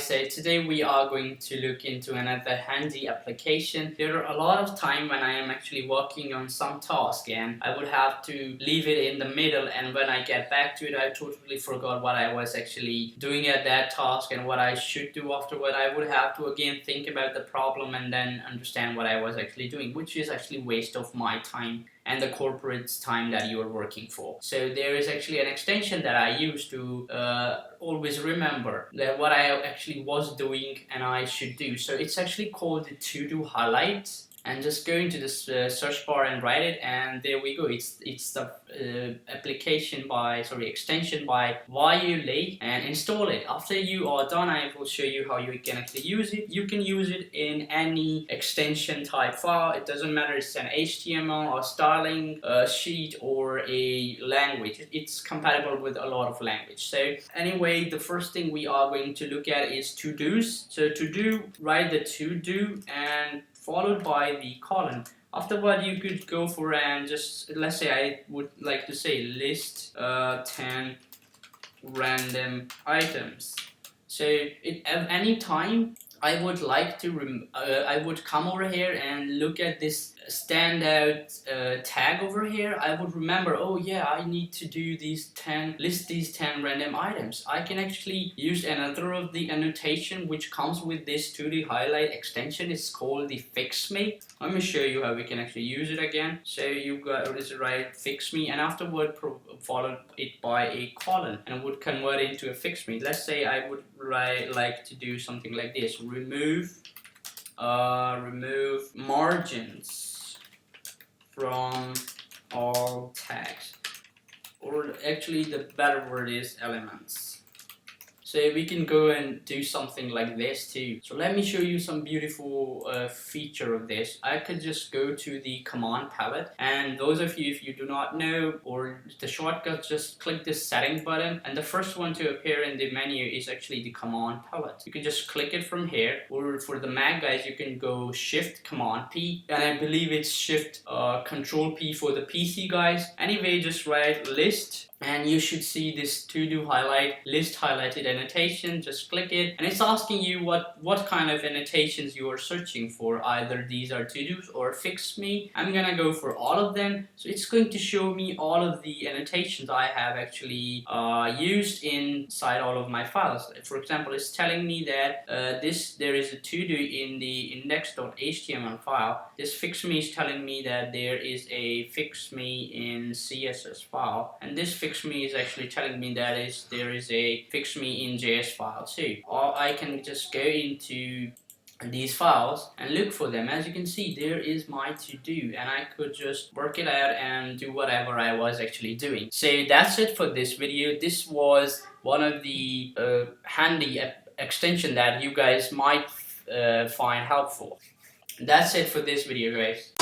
guys, so today we are going to look into another handy application. There are a lot of time when I am actually working on some task and I would have to leave it in the middle, and when I get back to it I totally forgot what I was actually doing at that task and what I should do afterward. I would have to again think about the problem and then understand what I was actually doing, which is actually waste of my time and the corporate's time that you are working for. So there is actually an extension that I use to always remember that what I actually was doing and I should do. So it's actually called the ToDo highlight, and just go into this search bar and write it, and there we go. It's the extension by Viole, and install it. After you are done, I will show you how you can actually use it. You can use it in any extension type file. It doesn't matter it's an HTML or styling sheet or a language. It's compatible with a lot of language. So anyway, the first thing we are going to look at is to-dos. So to do, write the to-do and followed by the colon. Afterward, you could go for and just, let's say I would like to say list 10 random items. So at any time I would like to I would come over here and look at this standout tag over here. I would remember, oh yeah, I need to do list these 10 random items. I can actually use another of the annotation which comes with this ToDo highlight extension. It's called the fix me. Let me show you how we can actually use it again. So you got this right, fix me, and afterward followed it by a colon, and it would convert into a fix me. Let's say I would like to do something like this: remove margins from all tags, or actually the better word is elements. So we can go and do something like this too. So let me show you some beautiful feature of this. I could just go to the command palette, and those of you, if you do not know or the shortcut, just click this setting button, and the first one to appear in the menu is actually the command palette. You can just click it from here, or for the Mac guys you can go shift command P, and I believe it's shift control P for the PC guys. Anyway, just write list, and you should see this ToDo highlight list highlighted annotation. Just click it, and it's asking you what kind of annotations you are searching for. Either these are to-dos or fix me. I'm gonna go for all of them. So it's going to show me all of the annotations I have actually used inside all of my files. For example, it's telling me that there is a to-do in the index.html file. This fix me is telling me that there is a fix me in CSS file, and this fix me is actually telling me that there is a fix me in JS file too. Or I can just go into these files and look for them. As you can see, there is my to-do, and I could just work it out and do whatever I was actually doing. So that's it for this video. This was one of the handy extension that you guys might find helpful. That's it for this video, guys.